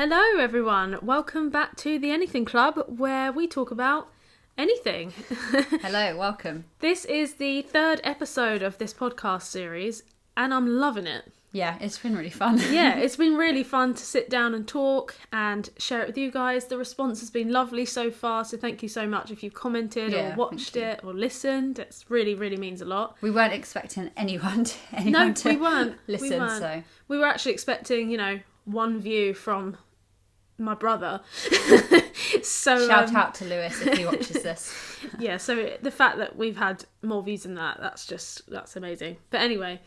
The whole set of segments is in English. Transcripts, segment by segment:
Hello everyone, welcome back to the Anything Club where we talk about anything. Hello, welcome. This is the third episode of this podcast series and I'm loving it. Yeah, it's been really fun. Yeah, it's been really fun to sit down and talk and share it with you guys. The response has been lovely so far, so thank you so much if you've commented or watched it or listened. It really, really means a lot. We weren't expecting anyone to we weren't. listen. So we were actually expecting, one view from my brother. So shout out to Lewis if he watches this. Yeah, so the fact that we've had more views than that's amazing. But anyway,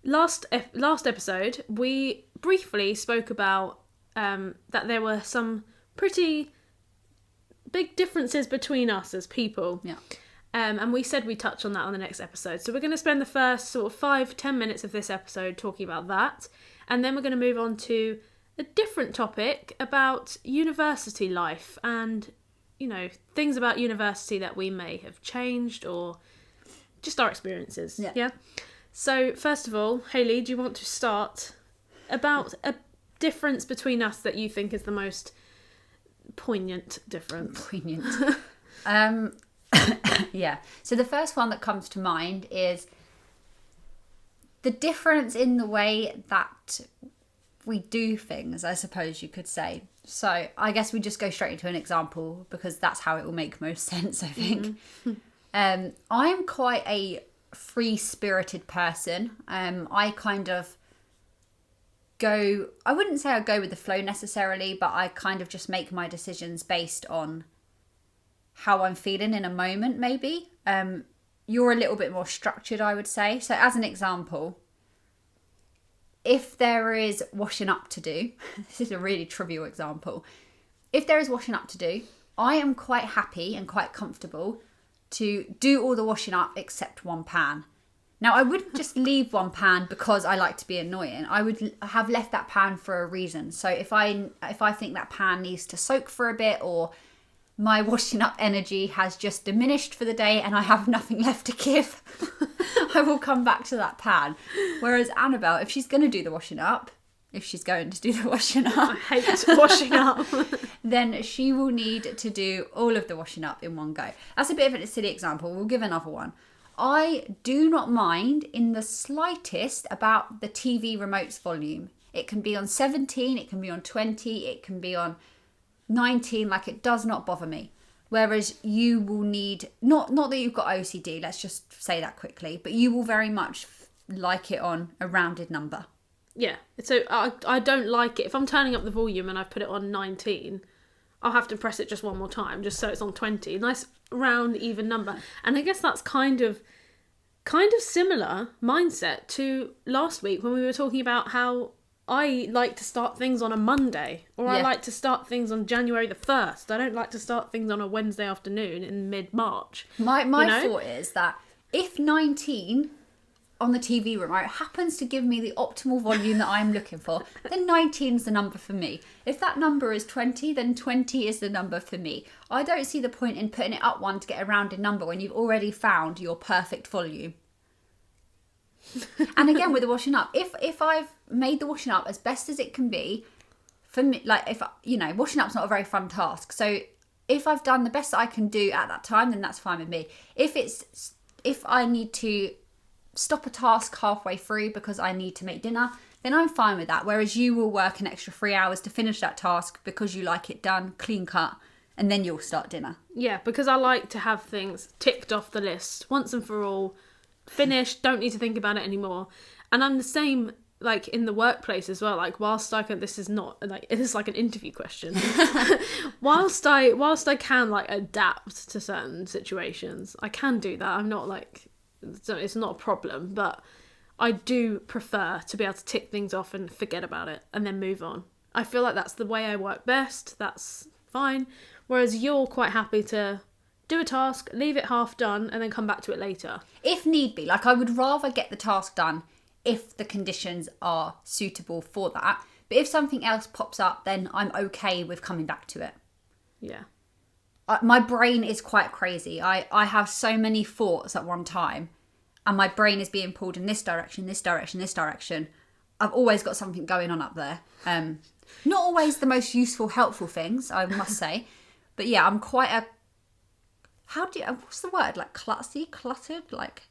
last episode we briefly spoke about that there were some pretty big differences between us as people. Yeah. And we said we'd touch on that on the next episode. So we're going to spend the first sort of 5-10 minutes of this episode talking about that. And then we're going to move on to a different topic about university life and, things about university that we may have changed or just our experiences. Yeah? So first of all, Hayley, do you want to start about a difference between us that you think is the most poignant difference? Yeah. So the first one that comes to mind is the difference in the way that we do things, I suppose you could say. So I guess we just go straight into an example because that's how it will make most sense, I think. Mm-hmm. I am quite a free-spirited person. I kind of I wouldn't say I go with the flow necessarily, but I kind of just make my decisions based on how I'm feeling in a moment, maybe. You're a little bit more structured, I would say. So as an example, if there is washing up to do, this is a really trivial example. If there is washing up to do, I am quite happy and quite comfortable to do all the washing up except one pan. Now, I wouldn't just leave one pan because I like to be annoying. I would have left that pan for a reason. So if I think that pan needs to soak for a bit, or my washing up energy has just diminished for the day and I have nothing left to give, I will come back to that pan. Whereas Annabelle, if she's going to do the washing up, I hate washing up. Then she will need to do all of the washing up in one go. That's a bit of a silly example. We'll give another one. I do not mind in the slightest about the TV remote's volume. It can be on 17, it can be on 20, it can be on 19, like it does not bother me. Whereas you will need, not that you've got OCD, let's just say that quickly, but you will very much like it on a rounded number. Yeah, so I don't like it. If I'm turning up the volume and I've put it on 19, I'll have to press it just one more time, just so it's on 20. Nice round, even number. And I guess that's kind of similar mindset to last week when we were talking about how I like to start things on a Monday, or I like to start things on January the 1st. I don't like to start things on a Wednesday afternoon in mid-March. My thought is that if 19 on the TV remote happens to give me the optimal volume that I'm looking for, then 19 is the number for me. If that number is 20, then 20 is the number for me. I don't see the point in putting it up one to get a rounded number when you've already found your perfect volume. And again, with the washing up, if I've made the washing up as best as it can be, for me, like if washing up's not a very fun task. So if I've done the best that I can do at that time, then that's fine with me. If I need to stop a task halfway through because I need to make dinner, then I'm fine with that. Whereas you will work an extra 3 hours to finish that task because you like it done, clean cut, and then you'll start dinner. Yeah, because I like to have things ticked off the list once and for all. Finished, don't need to think about it anymore. And I'm the same, like, in the workplace as well. Like, whilst I can, this is not, like, it is like an interview question. whilst I can, like, adapt to certain situations, I can do that. I'm not, like, it's not a problem, but I do prefer to be able to tick things off and forget about it and then move on. I feel like that's the way I work best. That's fine. Whereas you're quite happy to do a task, leave it half done, and then come back to it later. If need be. Like, I would rather get the task done if the conditions are suitable for that. But if something else pops up, then I'm okay with coming back to it. Yeah. My brain is quite crazy. I have so many thoughts at one time, and my brain is being pulled in this direction, this direction, this direction. I've always got something going on up there. Not always the most useful, helpful things, I must say. But yeah, I'm quite a... what's the word? Like klutzy, cluttered? Like...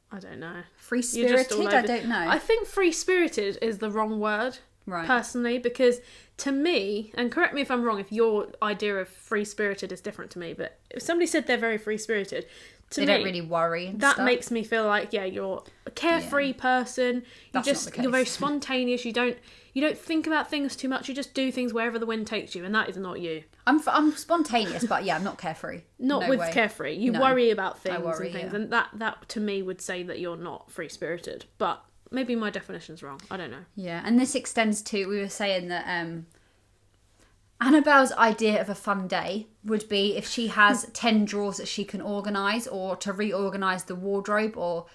I don't know. Free-spirited? I don't know. I think free-spirited is the wrong word, personally, because to me, and correct me if I'm wrong, if your idea of free-spirited is different to me, but if somebody said they're very free-spirited, to they me, don't really worry and that stuff. makes me feel like, yeah, you're a carefree person. That's not the case. You're very spontaneous. You don't think about things too much. You just do things wherever the wind takes you, and that is not you. I'm spontaneous, but yeah, I'm not carefree. Not with carefree. You worry about things and things, and that to me would say that you're not free-spirited. But maybe my definition's wrong. I don't know. Yeah, and this extends to, we were saying that Annabelle's idea of a fun day would be if she has 10 drawers that she can organise, or to reorganise the wardrobe, or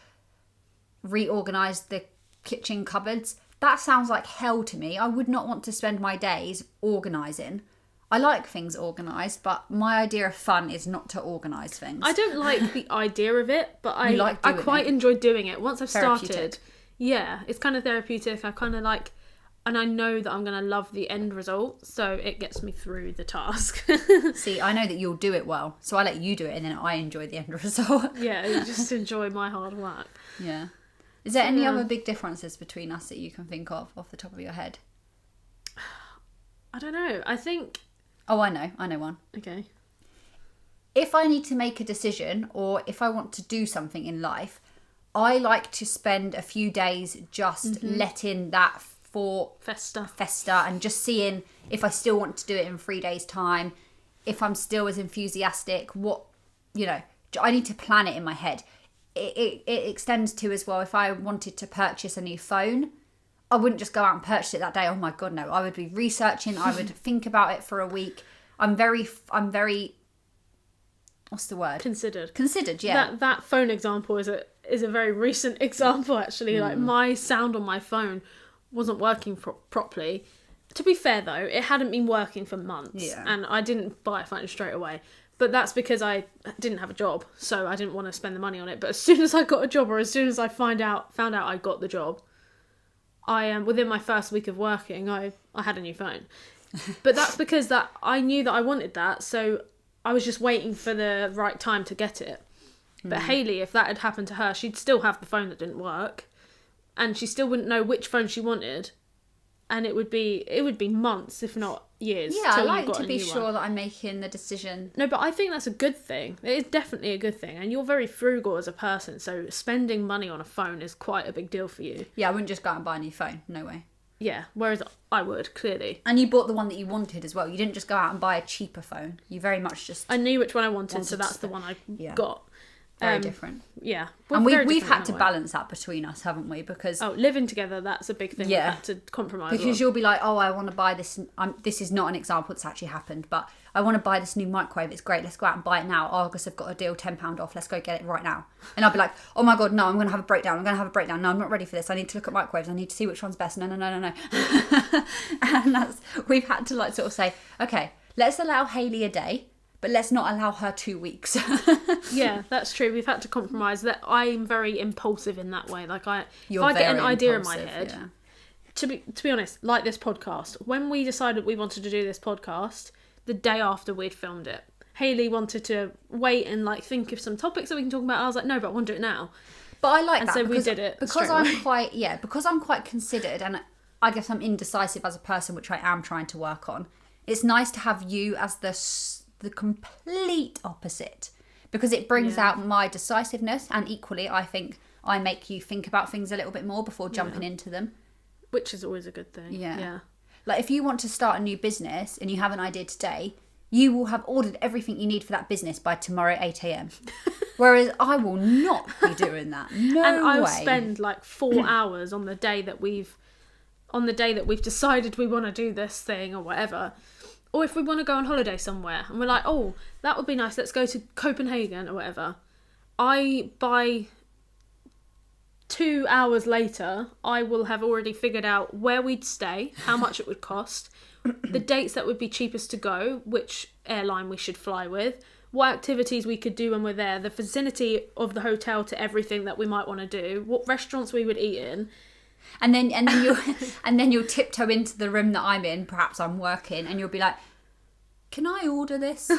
reorganise the kitchen cupboards. That sounds like hell to me. I would not want to spend my days organising. I like things organised, but my idea of fun is not to organise things. I don't like the idea of it, but I quite enjoy doing it. Once I've started, yeah, it's kind of therapeutic. I kind of like, and I know that I'm going to love the end result, so it gets me through the task. See, I know that you'll do it well, so I let you do it, and then I enjoy the end result. Yeah, you just enjoy my hard work. Yeah. Is there any other big differences between us that you can think of off the top of your head? I don't know. I think... Oh, I know one. Okay. If I need to make a decision, or if I want to do something in life, I like to spend a few days just letting that fester and just seeing if I still want to do it in 3 days' time, if I'm still as enthusiastic, I need to plan it in my head. It extends to as well, if I wanted to purchase a new phone, I wouldn't just go out and purchase it that day. Oh my God, no. I would be researching. I would think about it for a week. I'm very, what's the word? Considered, yeah. That phone example is a very recent example, actually. Like, my sound on my phone wasn't working properly. To be fair, though, it hadn't been working for months. Yeah. And I didn't buy a phone straight away. But that's because I didn't have a job, so I didn't want to spend the money on it. But as soon as I got a job, or as soon as I found out I got the job, within my first week of working, I had a new phone. But that's because that I knew that I wanted that, so I was just waiting for the right time to get it. But Hayley, if that had happened to her, she'd still have the phone that didn't work, and she still wouldn't know which phone she wanted, and it would be months, if not years. Yeah, I like to be sure that I'm making the decision. No, but I think that's a good thing. It is definitely a good thing, and you're very frugal as a person, so spending money on a phone is quite a big deal for you. Yeah, I wouldn't just go out and buy a new phone. No way. Yeah, whereas I would, clearly. And you bought the one that you wanted as well. You didn't just go out and buy a cheaper phone. You very much just... I knew which one I wanted, so that's the one I got. Very different. Yeah. And we've had to balance that between us, haven't we? Because... Oh, living together, that's a big thing. Yeah. We've had to compromise. Because you'll be like, oh, I want to buy this... this is not an example that's actually happened, but I want to buy this new microwave. It's great. Let's go out and buy it now. Oh, August have got a deal, £10 off. Let's go get it right now. And I'll be like, oh my God, no, I'm going to have a breakdown. No, I'm not ready for this. I need to look at microwaves. I need to see which one's best. No. And we've had to sort of say, okay, let's allow Hayley a day, but let's not allow her 2 weeks. Yeah, that's true. We've had to compromise. That I'm very impulsive in that way. Like if I get an idea in my head, yeah. To be honest, like this podcast, when we decided we wanted to do this podcast, the day after we'd filmed it, Hayley wanted to wait and think of some topics that we can talk about. I was like, no, but I want to do it now. But I like and that. So we did it because I'm quite considered, and I guess I'm indecisive as a person, which I am trying to work on. It's nice to have you as the complete opposite, because it brings out my decisiveness, and equally I think I make you think about things a little bit more before jumping into them, which is always a good thing. Yeah. Like if you want to start a new business and you have an idea today, you will have ordered everything you need for that business by tomorrow 8 a.m. Whereas I will not be doing that. No and I'll way. spend 4 hours on the day that we've decided we want to do this thing or whatever. Or if we want to go on holiday somewhere and we're like, oh, that would be nice, let's go to Copenhagen or whatever. By 2 hours later, I will have already figured out where we'd stay, how much it would cost, the dates that would be cheapest to go, which airline we should fly with, what activities we could do when we're there, the vicinity of the hotel to everything that we might want to do, what restaurants we would eat in. And then you'll tiptoe into the room that I'm in. Perhaps I'm working, and you'll be like, "Can I order this?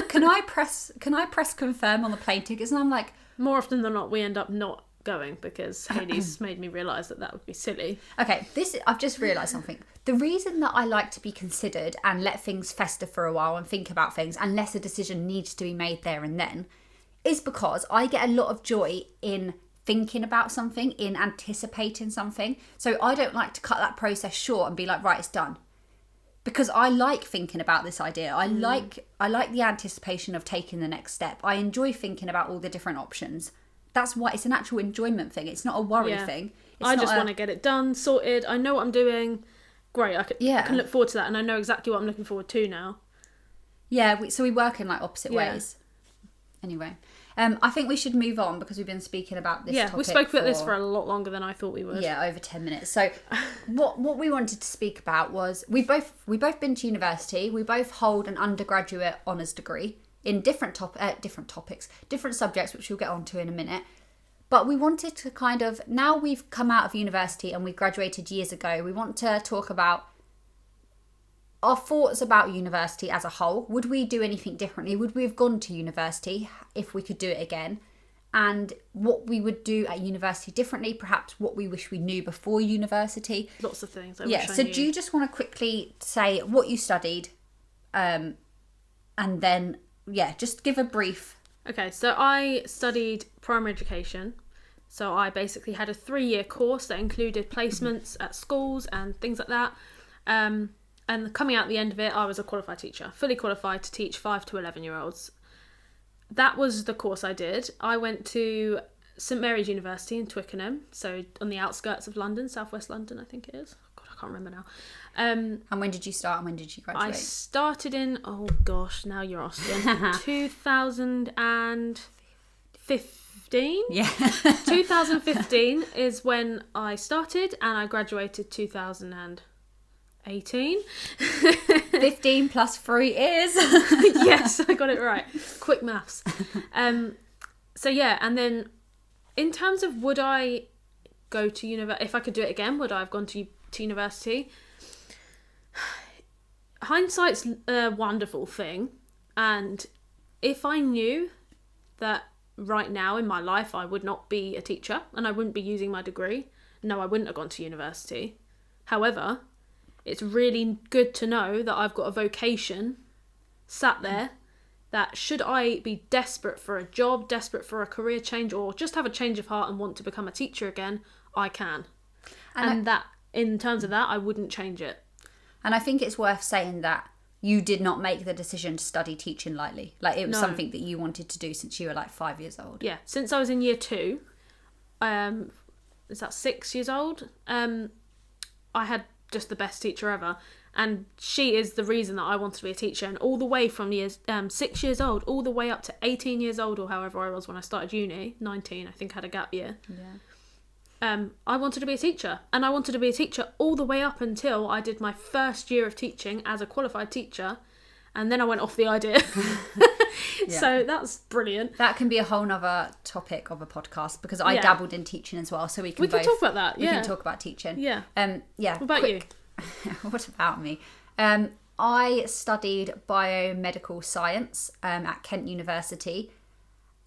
Can I press confirm on the plane tickets?" And I'm like, more often than not, we end up not going because Hayley's made me realise that would be silly. Okay, I've just realised something. The reason that I like to be considered and let things fester for a while and think about things unless a decision needs to be made there and then is because I get a lot of joy in thinking about something, in anticipating something. So I don't like to cut that process short and be like, right, it's done. Because I like thinking about this idea. I like the anticipation of taking the next step. I enjoy thinking about all the different options. That's why it's an actual enjoyment thing. It's not a worry thing. I just want to get it done, sorted. I know what I'm doing. Great. I can look forward to that, and I know exactly what I'm looking forward to now. Yeah, so we work in like opposite ways. Anyway, I think we should move on because we've been speaking about this topic. We spoke about this for a lot longer than I thought we would. Yeah, over 10 minutes. So what we wanted to speak about was we've both been to university. We both hold an undergraduate honours degree in different topics, different subjects, which we'll get onto in a minute. But we wanted to kind of, now we've come out of university and we graduated years ago, we want to talk about our thoughts about university as a whole. Would we do anything differently? Would we have gone to university if we could do it again? And what we would do at university differently, perhaps what we wish we knew before university. Lots of things. Do you just want to quickly say what you studied and then, just give a brief. Okay, so I studied primary education. So I basically had a 3-year course that included placements at schools and things like that. And coming out at the end of it, I was a qualified teacher, fully qualified to teach 5 to 11-year-olds. That was the course I did. I went to St Mary's University in Twickenham, so on the outskirts of London, southwest London, I think it is. God, I can't remember now. And when did you start and when did you graduate? I started in, oh gosh, now you're asking, 2015. Yeah. 2015 is when I started, and I graduated 2018. 15 plus 3 is. Yes, I got it right. Quick maths. So yeah, and then in terms of would I go to university, if I could do it again, would I have gone to university? Hindsight's a wonderful thing, and if I knew that right now in my life I would not be a teacher and I wouldn't be using my degree, no, I wouldn't have gone to university. However, it's really good to know that I've got a vocation sat there that should I be desperate for a job, desperate for a career change, or just have a change of heart and want to become a teacher again, I can. And that, in terms of that, I wouldn't change it. And I think it's worth saying that you did not make the decision to study teaching lightly. Like, it was something that you wanted to do since you were like 5 years old. Yeah, since I was in year 2, is that 6 years old? I had just the best teacher ever, and she is the reason that I wanted to be a teacher. And all the way from 6 years old all the way up to 18 years old, or however I was when I started uni, 19, I think I had a gap year. I wanted to be a teacher, and I wanted to be a teacher all the way up until I did my first year of teaching as a qualified teacher, and then I went off the idea. So that's brilliant. That can be a whole nother topic of a podcast, because I dabbled in teaching as well, so we can talk about that. We can talk about teaching. What about you? What about me? I studied biomedical science at Kent University,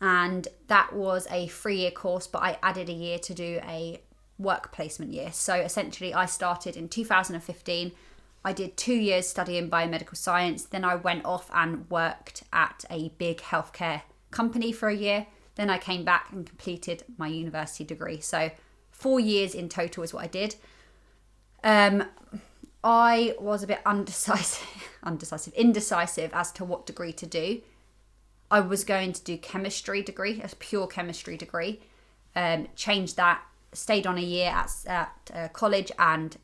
and that was a 3-year course, but I added a year to do a work placement year. So essentially I started in 2015. I did 2 years studying biomedical science. Then I went off and worked at a big healthcare company for a year. Then I came back and completed my university degree. So 4 years in total is what I did. I was a bit indecisive as to what degree to do. I was going to do chemistry degree, a pure chemistry degree. Changed that, stayed on a year at college and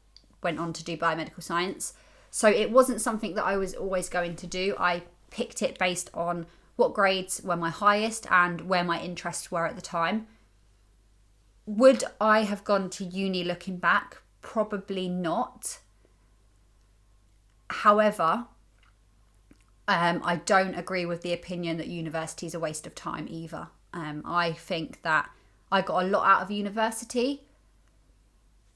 went on to do biomedical science. So it wasn't something that I was always going to do. I picked it based on what grades were my highest and where my interests were at the time. Would I have gone to uni looking back? Probably not. However, I don't agree with the opinion that university is a waste of time either. I think that I got a lot out of university,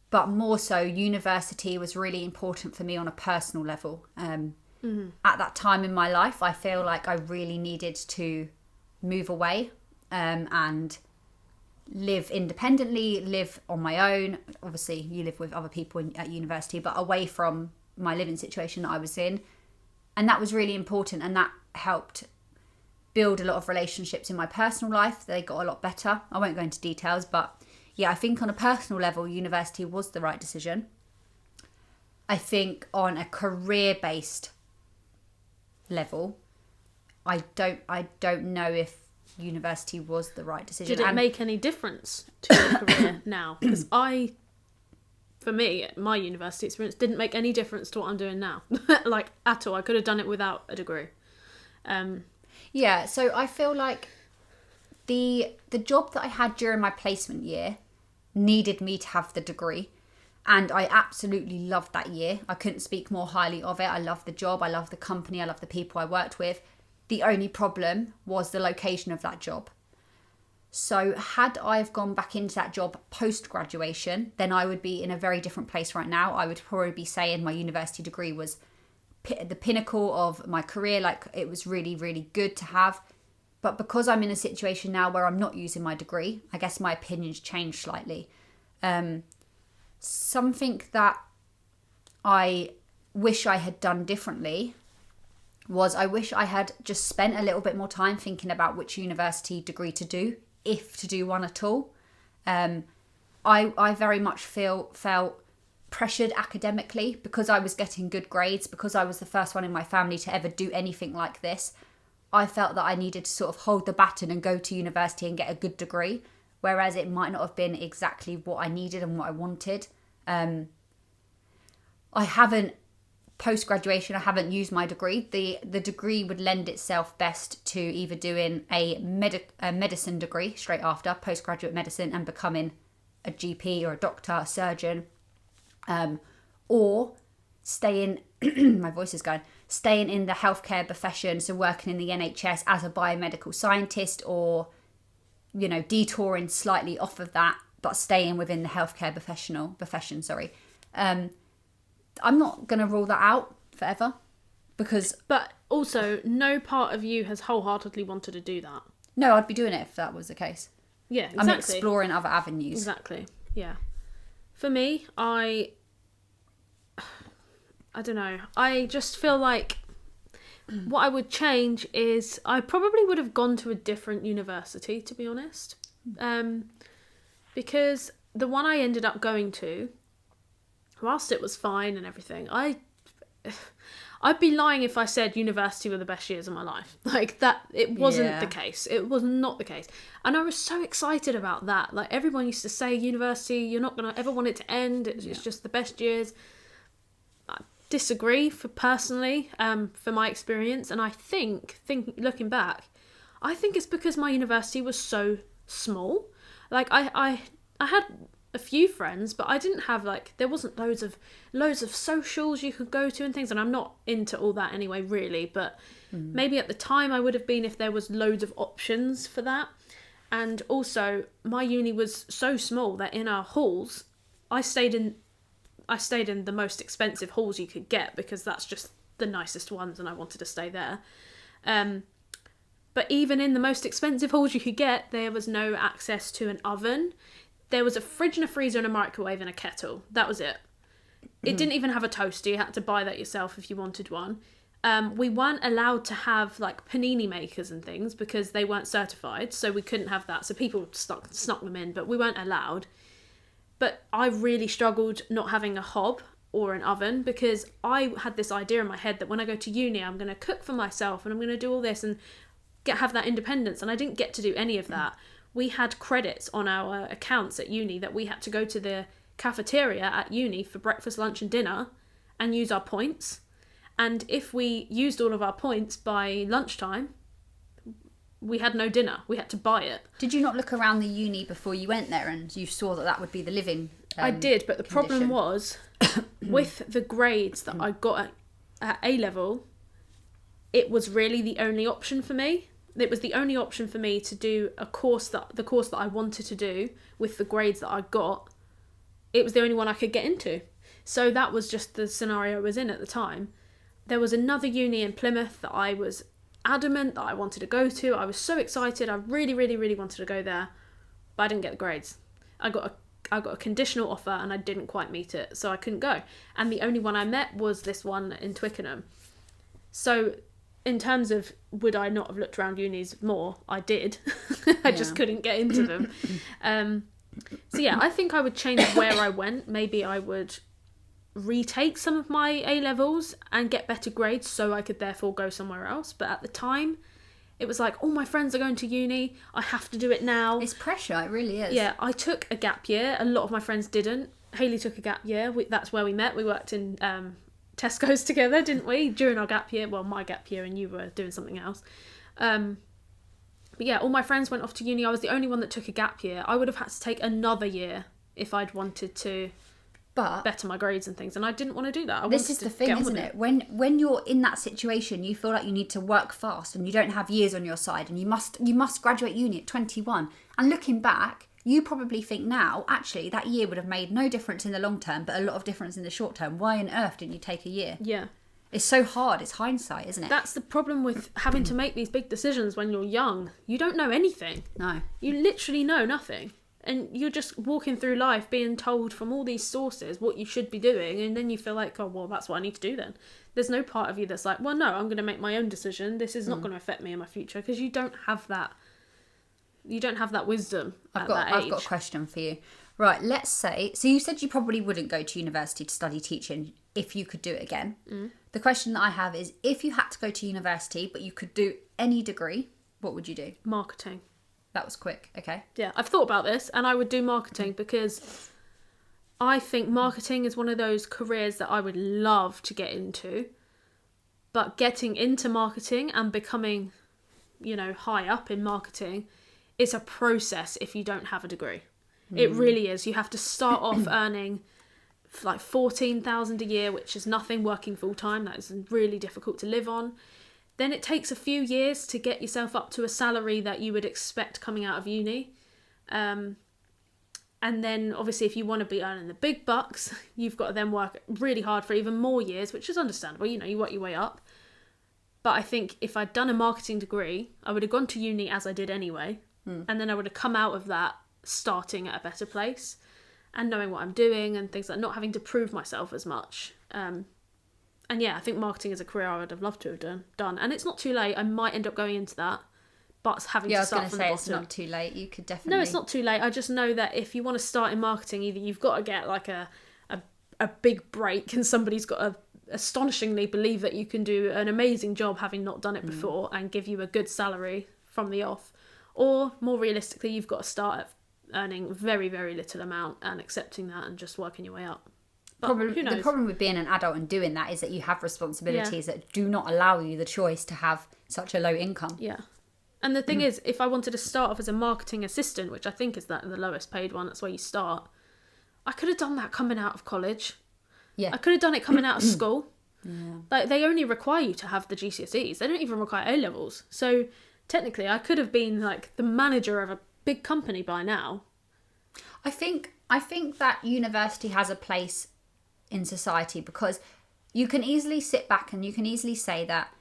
but more so university was really important for me on a personal level. At that time in my life, I feel like I really needed to move away and live independently, live on my own. Obviously, you live with other people at university, but away from my living situation that I was in. And that was really important, and that helped build a lot of relationships in my personal life. They got a lot better. I won't go into details, but yeah, I think on a personal level, university was the right decision. I think on a career-based level, I don't know if university was the right decision. Did it make any difference to your career now? Because for me, my university experience didn't make any difference to what I'm doing now. Like, at all. I could have done it without a degree. Yeah, so I feel like the job that I had during my placement year needed me to have the degree. And I absolutely loved that year. I couldn't speak more highly of it. I loved the job. I loved the company. I loved the people I worked with. The only problem was the location of that job. So had I have gone back into that job post-graduation, then I would be in a very different place right now. I would probably be saying my university degree was the pinnacle of my career. Like, it was really, really good to have. But because I'm in a situation now where I'm not using my degree, I guess my opinions changed slightly. Something that I wish I had done differently was I wish I had just spent a little bit more time thinking about which university degree to do, if to do one at all. I very much felt pressured academically because I was getting good grades, because I was the first one in my family to ever do anything like this. I felt that I needed to sort of hold the baton and go to university and get a good degree, whereas it might not have been exactly what I needed and what I wanted. I haven't, post-graduation, I haven't used my degree. The degree would lend itself best to either doing a medicine degree straight after, postgraduate medicine, and becoming a GP or a doctor, a surgeon, or staying, my voice is going, staying in the healthcare profession, so working in the NHS as a biomedical scientist, or, you know, detouring slightly off of that, but staying within the healthcare profession. I'm not going to rule that out forever, because... But also, no part of you has wholeheartedly wanted to do that. No, I'd be doing it if that was the case. Yeah, exactly. I'm exploring other avenues. Exactly, yeah. For me, I don't know. I just feel like what I would change is I probably would have gone to a different university, to be honest. Because the one I ended up going to, whilst it was fine and everything, I'd be lying if I said university were the best years of my life. Like, that, it wasn't the case. It was not the case. And I was so excited about that. Like, everyone used to say university, you're not going to ever want it to end. It's just the best years. I disagree personally, for my experience. And I think looking back, I think it's because my university was so small. Like, I had a few friends, but I didn't have, like, there wasn't loads of socials you could go to and things, and I'm not into all that anyway, really, but maybe at the time I would have been if there was loads of options for that. And also, my uni was so small that in our halls, I stayed in the most expensive halls you could get, because that's just the nicest ones and I wanted to stay there. But even in the most expensive halls you could get, there was no access to an oven. There was a fridge and a freezer and a microwave and a kettle. That was it. It didn't even have a toaster. You had to buy that yourself if you wanted one. We weren't allowed to have, like, panini makers and things because they weren't certified, so we couldn't have that. So people snuck them in, but we weren't allowed. But I really struggled not having a hob or an oven, because I had this idea in my head that when I go to uni, I'm going to cook for myself and I'm going to do all this and have that independence. And I didn't get to do any of that. We had credits on our accounts at uni that we had to go to the cafeteria at uni for breakfast, lunch and dinner and use our points. And if we used all of our points by lunchtime, we had no dinner. We had to buy it. Did you not look around the uni before you went there and you saw that would be the living I did, but the condition? problem was with the grades that I got at A-level, it was really the only option for me. It was the only option for me to do the course that I wanted to do with the grades that I got it was the only one I could get into. So that was just the scenario I was in at the time. There was another uni in Plymouth that I was adamant that I wanted to go to. I was so excited. I really, really, really wanted to go there, but I didn't get the grades. I got a conditional offer and I didn't quite meet it, so I couldn't go. And the only one I met was this one in Twickenham. So in terms of would I not have looked around unis more, I did. I just couldn't get into them. So yeah, I think I would change where I went. Maybe I would retake some of my A-levels and get better grades so I could therefore go somewhere else. But at the time, it was like, all my friends are going to uni, I have to do it now. It's pressure, it really is. Yeah, I took a gap year. A lot of my friends didn't. Hayley took a gap year. That's where we met. We worked in Tesco's together, didn't we? During our gap year. Well, my gap year, and you were doing something else. But yeah, all my friends went off to uni. I was the only one that took a gap year. I would have had to take another year if I'd wanted to better my grades and things, and I didn't want to do that. This is the thing, isn't it? When you're in that situation, you feel like you need to work fast and you don't have years on your side, and you must graduate uni at 21. And looking back, you probably think now, actually, that year would have made no difference in the long term, but a lot of difference in the short term. Why on earth didn't you take a year? Yeah. It's so hard. It's hindsight, isn't it? That's the problem with having to make these big decisions when you're young. You don't know anything. No. You literally know nothing. And you're just walking through life being told from all these sources what you should be doing, and then you feel like, oh, well, that's what I need to do then. There's no part of you that's like, well, no, I'm going to make my own decision. This is not going to affect me in my future, because you don't have that. You don't have that wisdom at that age. I've got a question for you. Right, let's say, so you said you probably wouldn't go to university to study teaching if you could do it again. The question that I have is, if you had to go to university but you could do any degree, what would you do? Marketing. That was quick, okay. Yeah, I've thought about this, and I would do marketing because I think marketing is one of those careers that I would love to get into, but getting into marketing and becoming, high up in marketing is a process if you don't have a degree. It really is. You have to start off earning like 14,000 a year, which is nothing, working full time. That is really difficult to live on. Then it takes a few years to get yourself up to a salary that you would expect coming out of uni. And then obviously if you want to be earning the big bucks, you've got to then work really hard for even more years, which is understandable. You work your way up. But I think if I'd done a marketing degree, I would have gone to uni as I did anyway. And then I would have come out of that starting at a better place and knowing what I'm doing and things like not having to prove myself as much. And yeah, I think marketing is a career I would have loved to have done. And it's not too late. I might end up going into that, but having to start from the bottom. It's not too late. You could definitely... No, it's not too late. I just know that if you want to start in marketing, either you've got to get like a big break and somebody's got to astonishingly believe that you can do an amazing job having not done it before and give you a good salary from the off. Or more realistically, you've got to start at earning very, very little amount and accepting that and just working your way up. But who knows? The problem with being an adult and doing that is that you have responsibilities that do not allow you the choice to have such a low income. Yeah. And the thing is, if I wanted to start off as a marketing assistant, which I think is the lowest paid one, that's where you start, I could have done that coming out of college. Yeah. I could have done it coming out of school. Yeah. Like, they only require you to have the GCSEs. They don't even require A-levels. So technically, I could have been like the manager of a big company by now. I think that university has a place in society because you can easily sit back and you can easily say that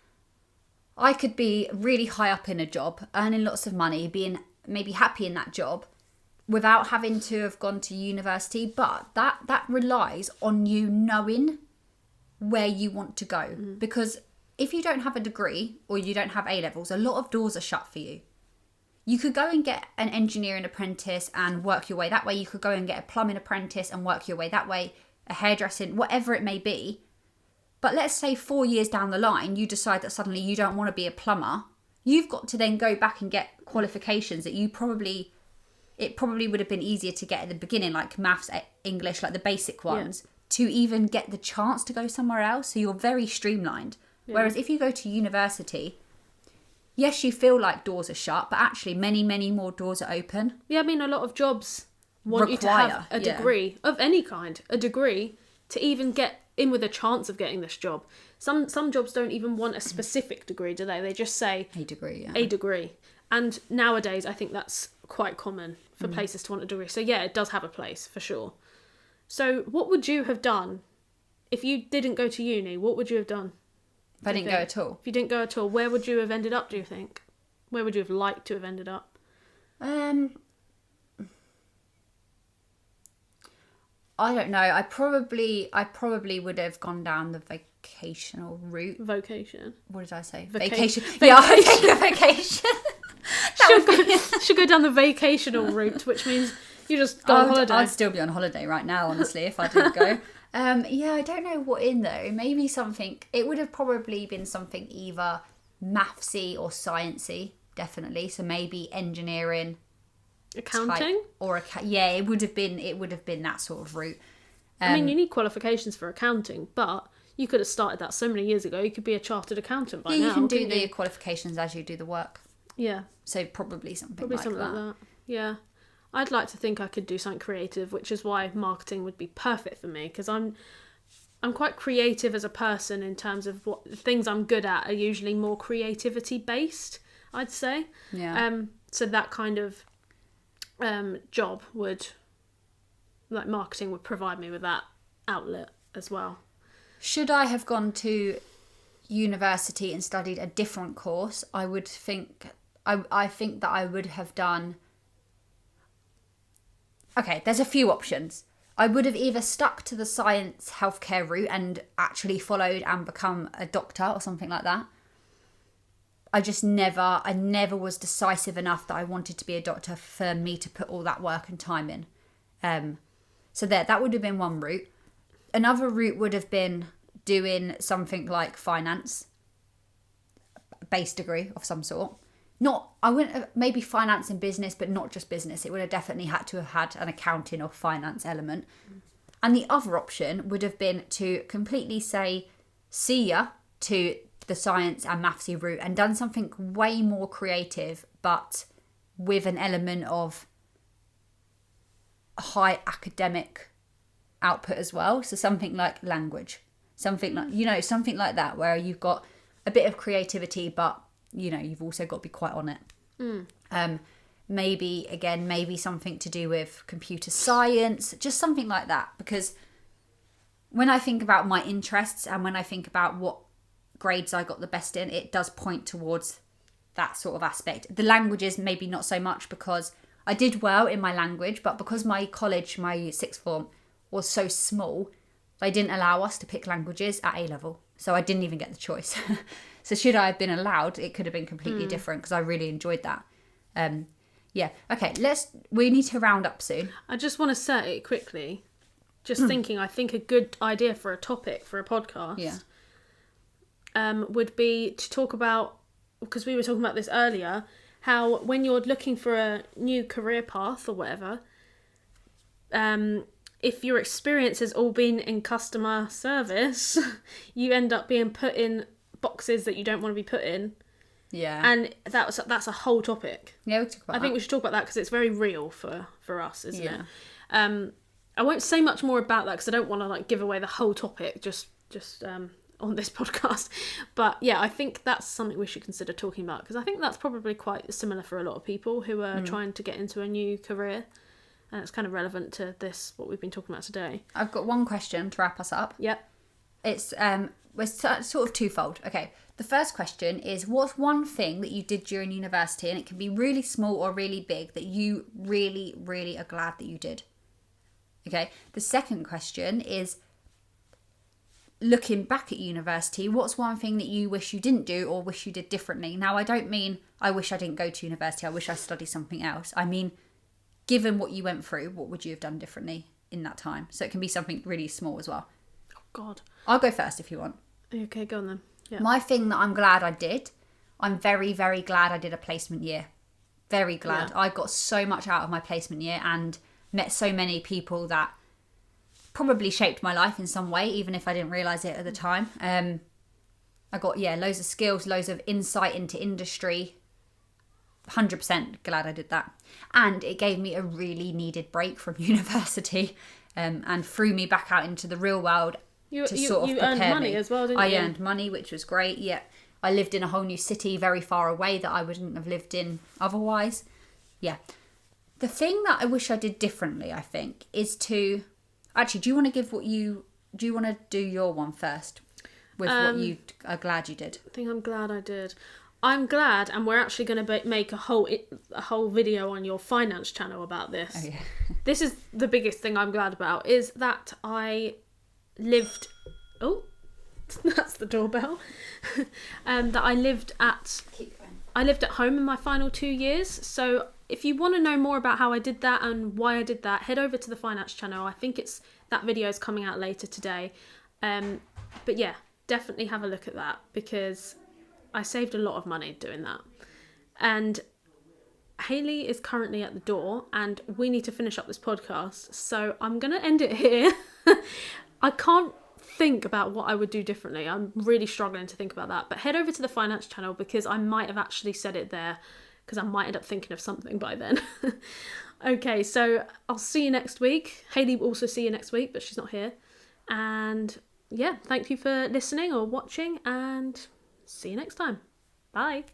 I could be really high up in a job, earning lots of money, being maybe happy in that job without having to have gone to university. But that relies on you knowing where you want to go. Because if you don't have a degree or you don't have A-levels, a lot of doors are shut for you. You could go and get an engineering apprentice and work your way that way. You could go and get a plumbing apprentice and work your way that way, a hairdressing, whatever it may be. But let's say 4 years down the line, you decide that suddenly you don't want to be a plumber. You've got to then go back and get qualifications that it probably would have been easier to get at the beginning, like maths, English, like the basic ones, to even get the chance to go somewhere else. So you're very streamlined. Yeah. Whereas if you go to university, yes, you feel like doors are shut, but actually many, many more doors are open. Yeah, I mean, a lot of jobs want you to have a degree of any kind, a degree to even get in with a chance of getting this job. Some jobs don't even want a specific degree, do they? They just say a degree, yeah. A degree. And nowadays, I think that's quite common for places to want a degree. So yeah, it does have a place for sure. So what would you have done if you didn't go to uni? What would you have done? If I didn't go at all? If you didn't go at all, where would you have ended up, do you think? Where would you have liked to have ended up? I don't know. I probably would have gone down the vocational route. Vocation. What did I say? Vacation. Yeah, I'll take a vacation. Should go down the vacational route, which means you just go on holiday. I'd still be on holiday right now, honestly, if I didn't go. Yeah, I don't know what in though. Maybe something. It would have probably been something either mathsy or sciencey, definitely. So maybe engineering, accounting, or yeah, it would have been that sort of route. I mean, you need qualifications for accounting, but you could have started that so many years ago. You could be a chartered accountant by now. You can do the qualifications as you do the work. Yeah. So probably something like that. Yeah. I'd like to think I could do something creative, which is why marketing would be perfect for me, because I'm quite creative as a person in terms of what things I'm good at are usually more creativity based, I'd say. Yeah. So that kind of job would, like marketing would provide me with that outlet as well. Should I have gone to university and studied a different course, I think that I would have done... Okay, there's a few options. I would have either stuck to the science healthcare route and actually followed and become a doctor or something like that. I never was decisive enough that I wanted to be a doctor for me to put all that work and time in. So that would have been one route. Another route would have been doing something like finance-based degree of some sort. I wouldn't have, maybe finance and business, but not just business. It would have definitely had to have had an accounting or finance element. And the other option would have been to completely say, see ya to the science and mathsy route and done something way more creative, but with an element of high academic output as well. So something like language, something like, something like that, where you've got a bit of creativity, but you've also got to be quite on it. Maybe something to do with computer science, just something like that. Because when I think about my interests and when I think about what grades I got the best in, it does point towards that sort of aspect. The languages, maybe not so much, because I did well in my language, but because my college, my sixth form, was so small, they didn't allow us to pick languages at A-level. So I didn't even get the choice. So should I have been allowed, it could have been completely different, because I really enjoyed that. Yeah. Okay, we need to round up soon. I just want to say quickly, just thinking, I think a good idea for a topic for a podcast would be to talk about, because we were talking about this earlier, how when you're looking for a new career path or whatever, if your experience has all been in customer service, you end up being put in boxes that you don't want to be put in. Yeah. And that's a whole topic. Yeah, we'll talk about that. I think we should talk about that because it's very real for us, isn't it? I won't say much more about that because I don't want to give away the whole topic just on this podcast. But yeah, I think that's something we should consider talking about, because I think that's probably quite similar for a lot of people who are trying to get into a new career. And it's kind of relevant to what we've been talking about today. I've got one question to wrap us up. Yep. It's sort of twofold. Okay, the first question is, what's one thing that you did during university, and it can be really small or really big, that you really, really are glad that you did? Okay, the second question is, looking back at university, what's one thing that you wish you didn't do or wish you did differently? Now, I don't mean I wish I didn't go to university, I wish I studied something else. I mean, given what you went through, what would you have done differently in that time? So it can be something really small as well. Oh, God. I'll go first if you want. Okay, go on then. Yeah. My thing that I'm glad I did, I'm very, very glad I did a placement year. Very glad. Yeah. I got so much out of my placement year and met so many people that probably shaped my life in some way, even if I didn't realise it at the time. I got, loads of skills, loads of insight into industry. 100% glad I did that. And it gave me a really needed break from university and threw me back out into the real world you earned money as well, didn't you? I earned money, which was great. Yeah, I lived in a whole new city very far away that I wouldn't have lived in otherwise. Yeah. The thing that I wish I did differently, I think, is to Actually, do you want to do your one first with what you are glad you did? I think I'm glad I did. I'm glad, and we're actually going to make a whole video on your finance channel about this. Oh yeah. This is the biggest thing I'm glad about, is that I lived... Oh, that's the doorbell. That I lived at... Keep going. I lived at home in my final 2 years. So if you want to know more about how I did that and why I did that, head over to the finance channel. I think that video is coming out later today. But yeah, definitely have a look at that, because I saved a lot of money doing that. And Hayley is currently at the door and we need to finish up this podcast. So I'm going to end it here. I can't think about what I would do differently. I'm really struggling to think about that. But head over to the finance channel, because I might have actually said it there, because I might end up thinking of something by then. Okay, so I'll see you next week. Hayley will also see you next week, but she's not here. And yeah, thank you for listening or watching, and see you next time. Bye.